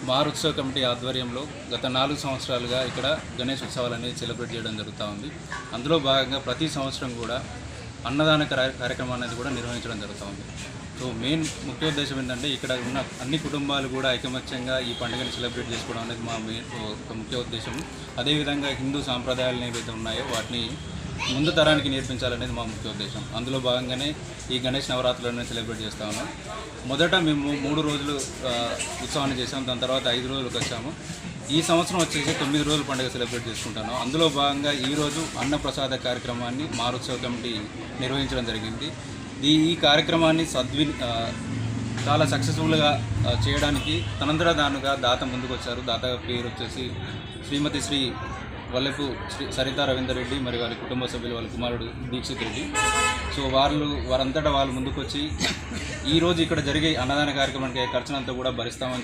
మారుత్సవ committee ఆధ్వర్యంలో గత 4 సంవత్సరాలుగా ఇక్కడ గణేష్ ఉత్సవాలు అనేది సెలబ్రేట్ చేయడం జరుగుతూ ఉంది. అందులో భాగంగా ప్రతి సంవత్సరం కూడా అన్నదాన కార్యక్రమం అనేది కూడా నిర్వహించడం జరుగుతూ ఉంది. సో మెయిన్ ముఖ్య ఉద్దేశం ఏంటంటే ఇక్కడ ఉన్న అన్ని కుటుంబాలు కూడా ఐకమత్యంగా ఈ పండుగను సెలబ్రేట్ చేసుకోవడం అనేది మా మెయిన్ ఒక ముఖ్య ఉద్దేశం. అదేవిధంగా హిందూ సాంప్రదాయాలు ఏవైతే ఉన్నాయో వాటిని ముందు తరానికి నేర్పించాలనేది మా ముఖ్య ఉద్దేశం. అందులో భాగంగానే ఈ గణేష్ నవరాత్రులను సెలబ్రేట్ చేస్తూ ఉన్నాం. మొదట మేము 3 రోజులు ఉత్సవాన్ని చేసాం, దాని తర్వాత 5 రోజులకు వచ్చాము. ఈ సంవత్సరం వచ్చేసి 9 రోజుల పండుగ సెలబ్రేట్ చేసుకుంటాను. అందులో భాగంగా ఈరోజు అన్నప్రసాద కార్యక్రమాన్ని మారుత్సవ కమిటీ నిర్వహించడం జరిగింది. ఈ కార్యక్రమాన్ని చాలా సక్సెస్ఫుల్గా చేయడానికి తనంతట తానుగా దాత ముందుకు వచ్చారు. దాత పేరు వచ్చేసి శ్రీమతి శ్రీ వల్లెపు సరితా రవీందర్ రెడ్డి, మరి వారి కుటుంబ సభ్యులు, వాళ్ళ కుమారుడు దీక్షిత్ రెడ్డి. సో వారంతటా వాళ్ళు ముందుకు వచ్చి ఈరోజు ఇక్కడ జరిగే అన్నదాన కార్యక్రమానికి ఖర్చునంతా కూడా భరిస్తామని